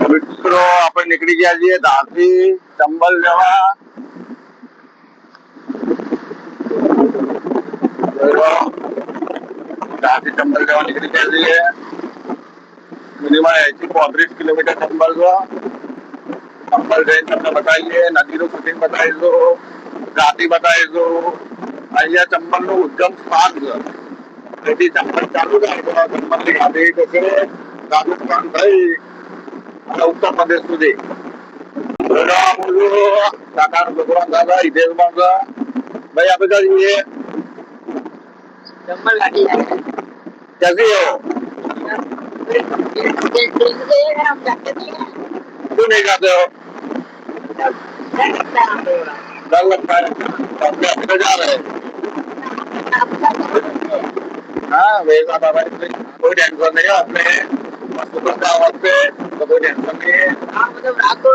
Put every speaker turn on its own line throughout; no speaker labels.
મિત્રો આપણે નીકળી ગયા છીએ ધારથી ચંબલ જવા. ધારથી ચંબલ જવા નીકળી ગયા છીએ. મિનિમમ 80-35 કિલોમીટર ચંબલ છે. ચંબલ જઈને તમને બતાવીએ, નદીનું શૂટિંગ બતાવીશું, ઘાટી બતાવીશું. અહીંયા ચંબલનું ઉદ્ગમ સ્થાન છે. તેથી ચંબલ ચાલુ થાય તો ચંબલની ઘાટી જશે રાજસ્થાન થઈ અને ઉત્તર પ્રદેશ સુધી. કાકા ભગવાન દાદા હિતેશમાં છે. भाई आप इधर ये
चंबल घाटी
कैसी हो? क्यों नहीं जाते हो? डर लगता है। अपने अपने जा रहे हैं। हाँ वैसा था भाई, कोई टेंशन नहीं है अपने वक्त पे, तो कोई टेंशन नहीं है।
हाँ मतलब रात को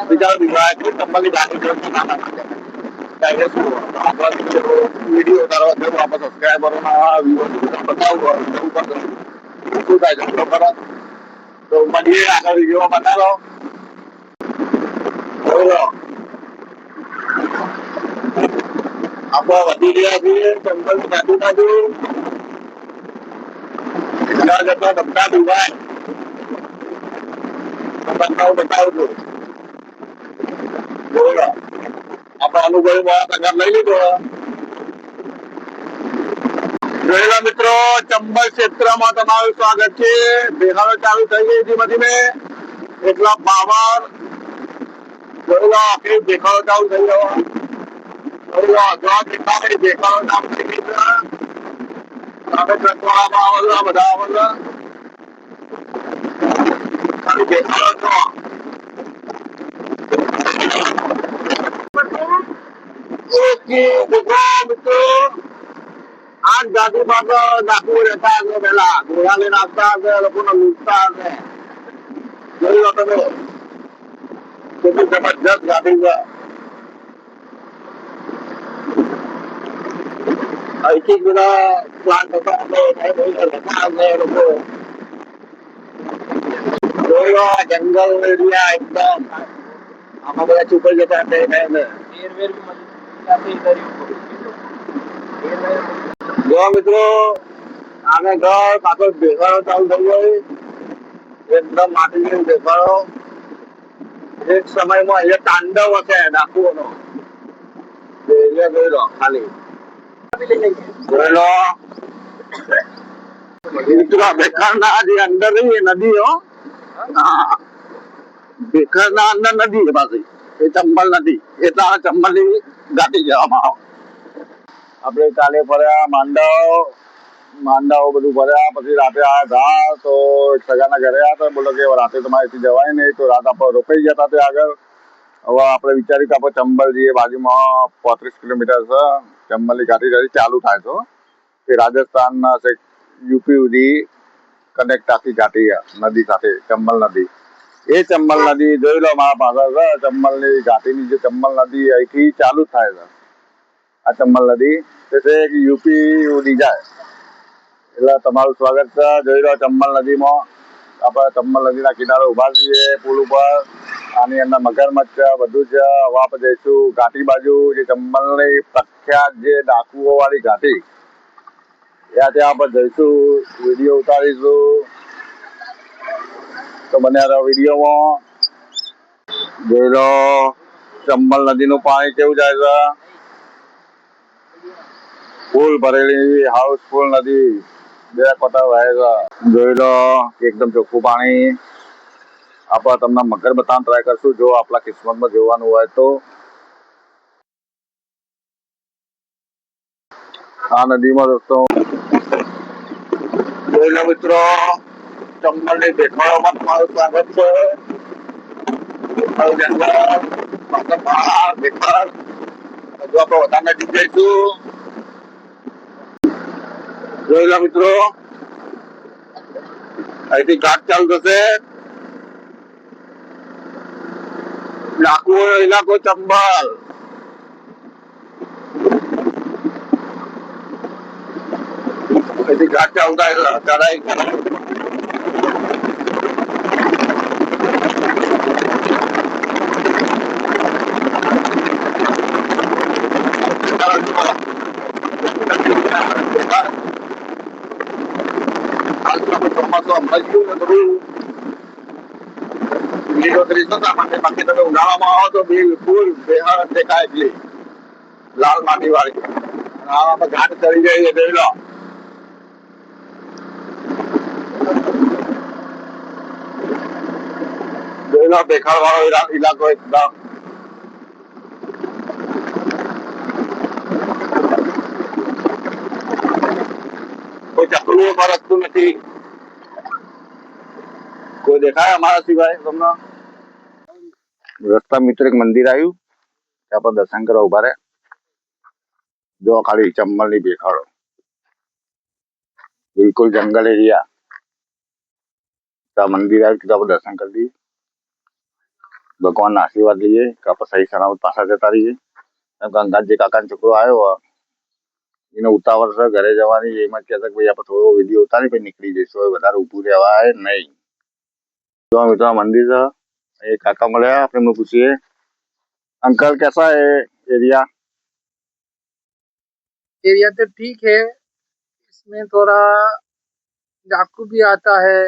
विचार दिखाया कि चंबल की घाटी जो वीडियो उतारो, वापस सब्सक्राइबर बताओ तो मनिए आगे वीडियो बता लो। आप वधी ગયા છીએ ચંબલ ઘાટી બાજુ. જતા જતા ધબકા ડૂબાય બતાવું છું. બોલો આપણા અનુભવી મુલાકાત લઈ લીધો. જોયેલા મિત્રો, ચંબલ ક્ષેત્રમાં તમારું સ્વાગત છે. દેખાડો ચાલુ થઈ ગઈ ધીમે ધીમે. એટલા પાવર જોયેલો આખી દેખાડો ચાલુ થઈ ગયો. જોયેલો જો દેખાડે દેખાડો ચાલુ થઈ ગઈ છે. તમે ટ્રકવાળામાં આવેલા બધા આવેલા ખાલી દેખાડો છો. મિત્રો આ ગાડીમાં તો ડાકુ રહેતા હશે, પેલા ઘોડા લઈને આવતા હશે, લોકોને લૂંટતા હશે. જોઈ લો તમે કેટલી જબરજસ્ત ગાડી છે. અહીંથી બધા પ્લાન્ટ હતા લોકો. જોઈ લો જંગલ એરિયા એકદમ. આમાં બધા ચૂપર જતા જો મિત્રો આને ઘર પાછળ દેખાડો ચાલુ થઈ ગયો. એકદમ માટી દેખાડો. એક સમયમાં અહીંયા તાંડવ હશે ડાકુઓનો. એરિયા જોઈ લો ખાલી. જોઈ લો મિત્રો બેકારના જે અંદર રહી નદી હો. બેકારના અંદર નદી છે પાછી. એ ચંબલ નદી એટલે ચંબલ ની ઘાટી કહેવામાં આવે. આપણે કાલે ફર્યા માંડાઓ બધું ફર્યા. પછી રાતે આવ્યા ઘા તો સગાના ઘરે આવ્યા તો બોલો કે રાતે તમારેથી જવાય નહીં, તો રાત આપણે રોકાઈ ગયા હતા ત્યાં આગળ. હવે આપણે વિચાર્યું કે આપણે ચંબલ જઈએ, બાજુમાં 35 કિલોમીટર છે. ચંબલની ઘાટી ચાલુ થાય તો એ રાજસ્થાનના યુપી સુધી કનેક્ટ આખી ઘાટી નદી સાથે ચંબલ નદી. એ ચંબલ નદી જોઈ લો મારા પાછળ છે. ચંબલની ઘાટીની જે ચંબલ નદી અહીંથી ચાલુ થાય છે. આ ચંબલ નદી તે યુપી ઉડી જાય. એટલે તમારું સ્વાગત છે. જોઈ લો ચંબલ નદીમાં આપણે ચંબલ નદીના કિનારે ઉભા છીએ પુલ ઉપર. આની અંદર મગરમચ્છ છે, બધું છે. હવે આપણે જઈશું ઘાટી બાજુ, જે ચંબલની પ્રખ્યાત જે ડાકુઓ વાળી ઘાટી ત્યાં આપણે જઈશું, વિડીયો ઉતારીશું. તો બને વિડીયોમાં જોઈ લો ચંબલ નદીનું પાણી કેવું જાય છે. ફૂલ ભરેલી હાઉસફુલ નદી, બે કોટા વહે છે. જોઈ લો એકદમ ચોખ્ખું પાણી. આપણે તમને મગર બતાવવાનું ટ્રાય કરશું જો આપણા કિસ્મતમાં જોવાનું હોય તો. આ નદીમાં દોસ્તો જોઈ લો મિત્રો, ચંબલ ની દેખાડોમાં તમારું સ્વાગત છે. હજુ આપણે વધારે નજીક જઈશું. જોઈ લો મિત્રો, અહીંથી ઘાટ ચાલુ થશે. ડાકુઓ ઇલાકો ચંબલ. પછી ઘાટ ચાલતા ચડાઈ ચોમાસું હમણાં ગયું ને થોડું લીલોતરી થતા માટે બાકી તમે ઉનાળામાં આવો તો બિલકુલ બેહાડ દેખાય એટલી લાલ માટી વાળી આમાં ઘાટ ચડી જાય છે જોઈ લો બેખાડ વાળો ઇલાકો એકદમ કોઈ ચકલું ફરકતું નથી કોઈ દેખાય અમારા સિવાય તમને રસ્તા મિત્ર એક મંદિર આવ્યું ત્યાં પર દર્શન કરવા ઉભા રહે જો ખાલી ચંબલ ની બેખાડો બિલકુલ જંગલ એરિયા ત્યાં મંદિર આવ્યું ત્યાં પર દર્શન કરી દઈએ ભગવાન ના આશીર્વાદ લઈએ કે આપણે સહી સલામત પાછા જતા રહીએ ગંગાજી કાકા નો છોકરો આવ્યો એને ઉતાવળ છે ઘરે જવાની એમાં જ કહેતા ભાઈ આપણે થોડો વિડીયો ઉતારી પછી નીકળી જઈશું વધારે ઊભું રહેવાય નહીં જો મિત્રો મંદિર છે એ કાકા મળ્યા આપણે એમને પૂછીએ अंकल कैसा है एरिया
एरिया तो ठीक है, इसमें थोड़ा डाकू भी आता है,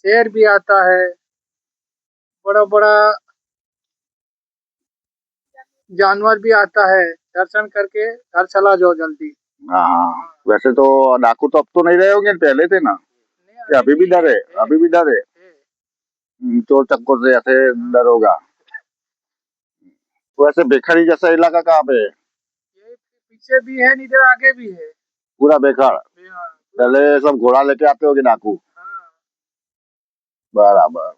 शेर भी आता है, बड़ा बड़ा जानवर भी आता है। दर्शन करके घर चला जाओ जल्दी।
हाँ वैसे तो डाकू तो अब तो नहीं रहे होंगे पहले थे ना या अभी भी डर है अभी भी डर है चोर चक्कर से ऐसे डर होगा वैसे बेखरी जैसा इलाका कहाँ पे है
ये पीछे भी है, इधर आगे भी है
पूरा बेखाड़
हाँ,
पहले सब घोड़ा लेके आते होगे डाकू
हाँ।
बराबर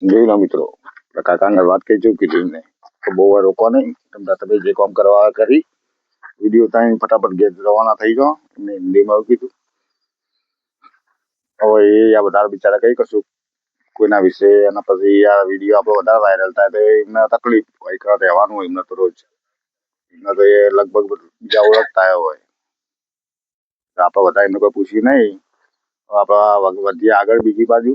જોઈ લો મિત્રો કાકાને વાત કહી ચૂકી કીધું ને તો બહુ રોકો નહીં તમે જે કામ કરવા કરી વિડીયો ઉતારીને ફટાફટ ઘેર રવાના થઈ જાઓ એમને હિન્દીમાં કીધું હવે એ આ બધા બિચારા કઈ કશું કોઈના વિશે એના પછી આ વિડીયો આપણો વધારે વાયરલ થાય તો એમને તકલીફ હોય રહેવાનું હોય એમને તો રોજ એમને તો એ લગભગ બીજા ઓળખતા હોય આપણે બધા એમને કોઈ પૂછ્યું નહીં આપણે વધીએ આગળ બીજી બાજુ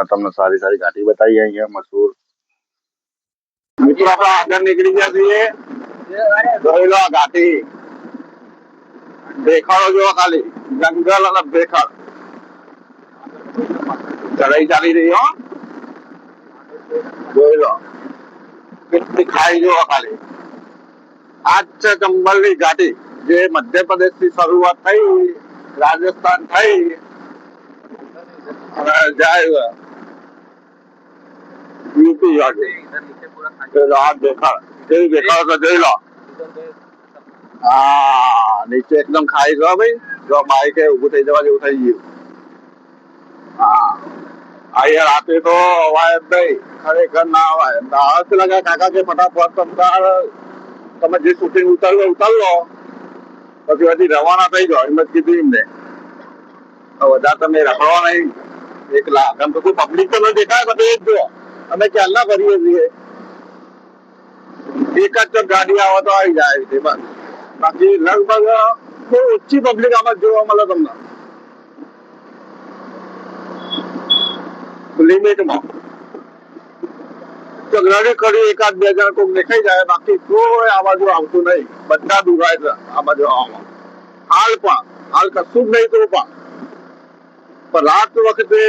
તમને સારી સારી ઘાટી બતાવી અહીંયા મશહૂર મિત્રો આપણે આગળ નીકળી ગયા છીએ જોઈ લો ઘાટી બેખાડો જો ખાલી જંગલ અને બેખાડ ચડાઈ ચાલી રહી હો જોઈ લો કેટલી ખાઈ જો ખાલી આ છે ચંબલની ઘાટી જે મધ્યપ્રદેશ થી શરૂઆત થઈ રાજસ્થાન થઈ અને જાય યુપી જોઈ લો આ દેખાડ કેવી દેખાડો તો જોઈ લો હા નીચે એકદમ ખાઈ ગયો ભાઈ જો બાઈક ઉભું થઈ જવા જેવું થઈ ગયું હા અહીંયા રાતે તો અવાય જ નહીં ખરેખર ના અવાય દાવત લગા કાકા કે ફટાફટ તમે જે શૂટિંગ ઉતાર લો પછી હજી રવાના થઈ જાઓ એમ જ કીધું એમને વધારે તમે રખડો નહીં એકલા કેમ તો કોઈ પબ્લિક તો ન દેખાય બધે જ જો અમે ક્યારના ભરીએ છીએ એક જ ગાડી આવે તો આવી જાય છે બસ બાકી લગભગ બહુ ઓછી પબ્લિક આમાં જોવા મળે તમને લિમિટમાં ચગલાડી કરી એકાદ બે જણ કોઈક દેખાઈ જાય બાકી કોઈ આ બાજુ આવતું નહીં બધા દુરાય છે આ બાજુ આવવામાં હાલ કશું જ નહીં તો પણ રાત વખતે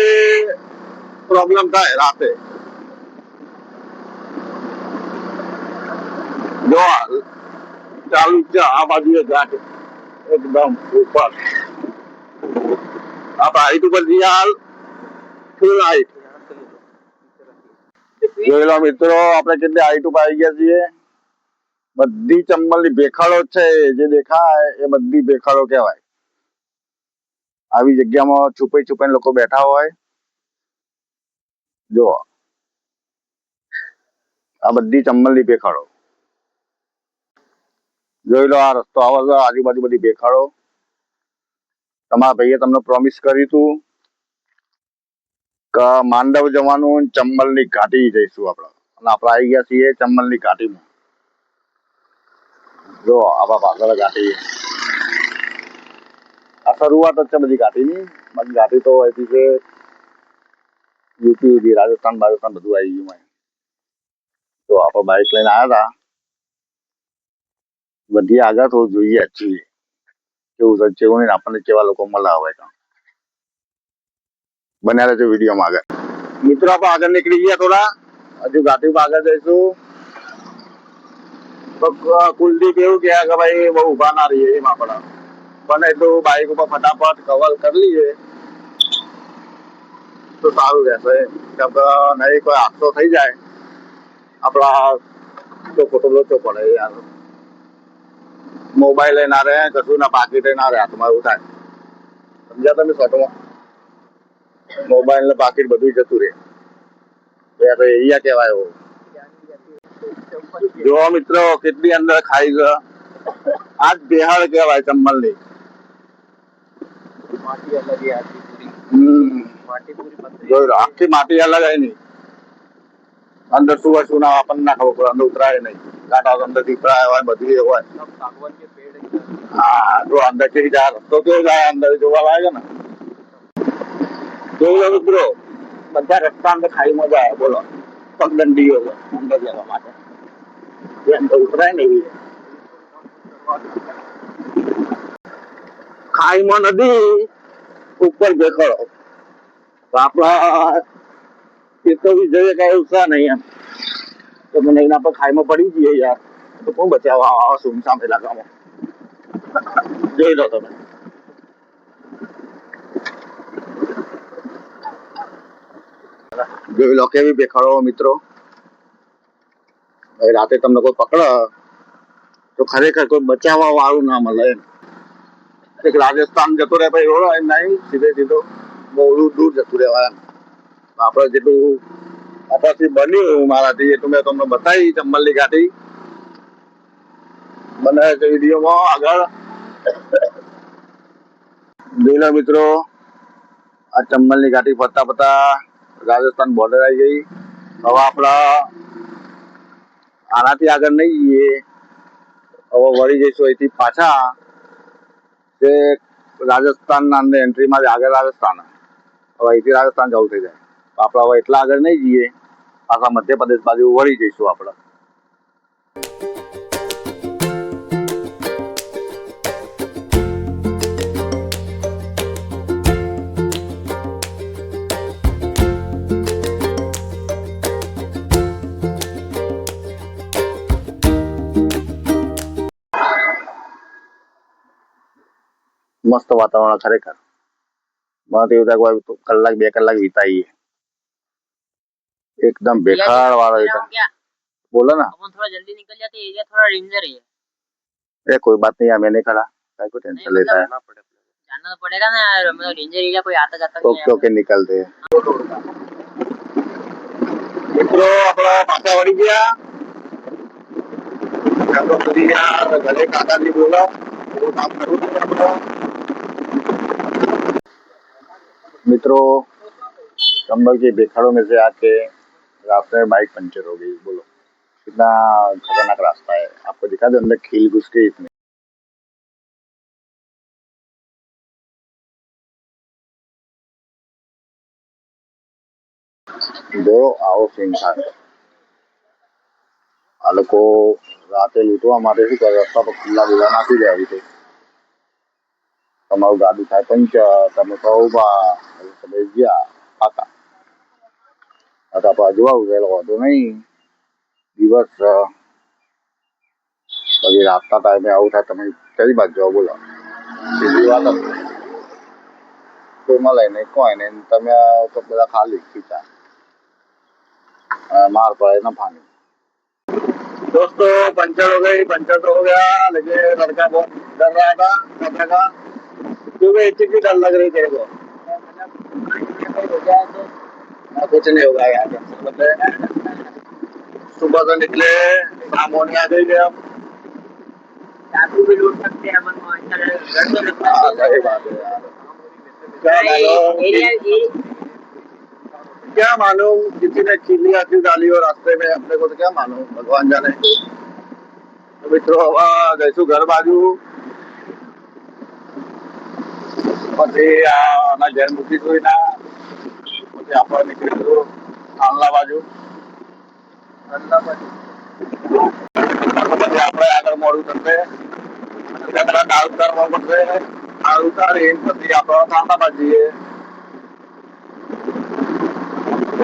પ્રોબ્લેમ થાય રાતે જો ચાલુ છે આ બાજુ ઘાટ એકદમ ઉપર આપણે હાઈટ ઉપર જઈએ હાલ ફૂલ હાઈટ જોઈ લો મિત્રો આપણે કેટલી હાઈટ ઉપર આવી ગયા છીએ બધી ચંબલની ભેખાડો છે જે દેખાય એ બધી ભેખાડો કહેવાય આવી જગ્યામાં છુપાઈ છુપાઈને લોકો બેઠા હોય જો આ બધી ચંબલની ભેખાડો જોઈ લો આ રસ્તો આવે છે આજુબાજુ બધી ભેખાડો તમારા ભાઈએ તમને પ્રોમિસ કર્યું હતું કે માંડવ જવાનું ચંબલની ઘાટી જઈશું આપણે અને આપણે આવી ગયા છીએ ચંબલની ઘાટીમાં જો આપણા પાછળ ઘાટી આ શરૂઆત જ છે બધી ઘાટીની. બાકી ઘાટી તો અહીંથી છે યુપી સુધી, રાજસ્થાન રાજસ્થાન બધું આવી ગયું હોય. તો આપણે બાઇક લઈને આવ્યા હતા, બધી આગળ થોડું જોઈએ છીએ કેવું છે કેવું નહીં, આપણને કેવા લોકો મળે હોય તો બન્યા રહેજો વિડીયોમાં આગળ. મિત્રો આપણે આગળ નીકળી ગયા થોડા, હજુ ઘાટીમાં આગળ જઈશું. તો કુલદીપ એવું કહે કે ભાઈ બહુ ઉભા ના રહીએ એમ આપણે બને તો બાઇક ઉપર ફટાફટ કવર કરી લઈએ તો સારું રહેશે. કેમ કે નહીં કોઈ હાદસો થઈ જાય આપણા તો ખોટો લોચો પડે યાર. મોબાઈલ ના રહે, કશું ના, પાકીટ ના રહે હાથમાં, એવું થાય. સમજ્યા તમે શોર્ટમાં? મોબાઈલ ને પાકીટ બધું જતું રહે. તો એરિયા કહેવાય એવો. જો મિત્રો કેટલી અંદર ખાઈ છે. આજ બિહાર કહેવાય ચંબલની. આખી માટી અલગ આવી નહીં. અંદર શું હોય શું ના આપણને ના ખબર પડે. અંદર ઉતરાય નહીં, ગાંઠા અંદર દીપડા હોય બધું એ હોય. હા, જો અંદર થી જાય રસ્તો કેવો જાય અંદર જોવા લાગે ને. જોયું મિત્રો, બધા રસ્તા અંદર ખાઈમાં જાય. બોલો, પગદંડીઓ છે અંદર જવા માટે. અંદર ઉતરાય ને એવી ખાઈમાં નદી, ઉપર ભેખડો. તો આપણા એ તો બી જોઈએ કઈ ઉત્સાહ નહીં એમ. તો મને એના પર ખાઈમાં પડી જઈએ યાર, તો કોણ બચાવવા આવા સુમસામ ઇલાકામાં. જોઈ લો તમે. જોઈ લો કેવી ભેખડો મિત્રો. રાતે તમને કોઈ પકડે તો ખરેખર કોઈ બચાવવા વાળું ના મળે એમ. એક રાજસ્થાન જતો રહે ભાઈ એવડો એમ નહીં, સીધે સીધો બહુ દૂર જતું રહેવાય એમ. આપણે જેટલું આપણાથી બન્યું મારાથી એટલું મેં તમને બતાવી ચંબલની ઘાટી બને છે વિડીયોમાં આગળ. જોઈ લો મિત્રો, આ ચંબલની ઘાટી ફરતા ફરતા રાજસ્થાન બોર્ડર આવી ગઈ. હવે આપણા આનાથી આગળ નહીં જઈએ, હવે વળી જઈશું અહીંથી પાછા તે રાજસ્થાનના અંદર એન્ટ્રીમાં જ આગળ રાજસ્થાન. હવે અહીંથી રાજસ્થાન જવું થઈ જાય. આપણે હવે એટલા આગળ નહીં જઈએ, પાછા મધ્યપ્રદેશ બાજુ વળી જઈશું આપણે. મસ્ત વાતાવરણ ખરેખર. મને તો એવું થાય કે કલાક 2 કલાક વિતાઈએ एकदम बेकार वाला एरिया। बोला ना अपन थोड़ा जल्दी निकल जाते, एरिया थोड़ा डेंजर है। अरे कोई बात नहीं, मैं नहीं खड़ा, काय को टेंशन लेता है। जानना तो पड़ेगा ना यार, मतलब डेंजर एरिया कोई आता जाता नहीं है। ओके निकलते हैं मित्रों। अपना पाछा वળી ગયા तो સુધી यार घरे काकाजी बोला वो काम करूं तो अपना मित्रों चंबल के बेखाड़ों में से आके रास्ते में बाइक पंचर हो गई। बोलो कितना खतरनाक रास्ता है। आपको दिखा दो अंदर खील घुस के इतने। दो आओ सीन था आ लोग राते लूटवा मारे શું કરે, રસ્તા પર ખુલ્લા બોલા નાખી દે આવી રીતે। તમારું ગાડી થાય પંચર, તમે કહો ઉભા, તમે ગયા પાકા आता बाजू आवेलो तो नहीं दिवस પછી રાતના ટાઈમે આવું થાય તમે કઈ બાજુ જાઓ બોલો? સીધી વાત હતી, કોઈ મળે નહીં કોઈ નહીં, તમે તો બધા ખાલી ખીચા मार पड़े ना पानी। दोस्तों पंचर हो गई, पंचर तो हो गया, लेकिन लड़का बहुत डर रहा था खतरे का। क्योंकि इतनी भी डर लग रही तेरे को? कुछ नहीं होगा यार, सुबह से निकले शाम होने आ गई है। अब चाकू भी लूट सकते हैं अपन को। सही बात है यार। क्या मालूम किसी ने खीली आती डाली और रास्ते में, अपने को तो क्या मालूम, भगवान जाने। तो मित्रों हवा जैसू घर बाजू પછી આના ઘેર મૂકી જોઈના પછી આપણે નીકળીશું આંગલા બાજુ.
अल्लाह भाई
પછી આપણે આગળ મોડું થશે ત્યાં દાળ ઉતારવા પડશે. દાળ ઉતારી પછી આપણે સાંતાબાદ જઈએ.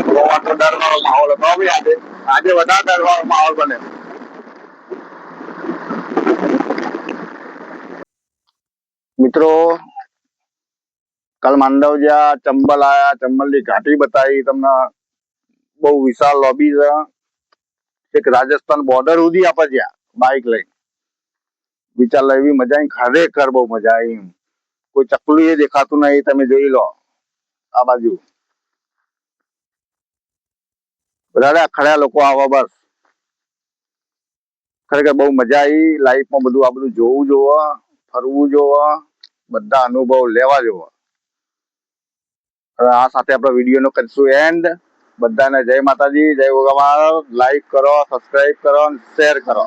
ગોવા તો ડર વાળો માહોલ હતો બી આજે વધારે ડર વાળો માહોલ બને. મિત્રો કાલ માંડવ જ્યાં ચંબલ આયા, ચંબલ ની ઘાટી બતાવી તમને. બહુ વિશાળ લોબી છે. એક રાજસ્થાન બોર્ડર સુધી આપણે જ્યાં બાઇક લઈને વિચાર લો એવી મજા આવી. ખરેખર બહુ મજા આવી. કોઈ ચકલું એ દેખાતું નહીં. તમે જોઈ લો આ બાજુ બધા ખડ્યા લોકો આવા બસ. ખરેખર બહુ મજા આવી. લાઈફમાં બધું આ બધું જોવું જોવો, ફરવું જોવો, બધા અનુભવ લેવા જોવો. હવે આ સાથે આપણે વિડીયોનો કરીશું એન્ડ. બધાને જય માતાજી, જય ભગવાન. લાઈક કરો, સબસ્ક્રાઈબ કરો, શેર કરો.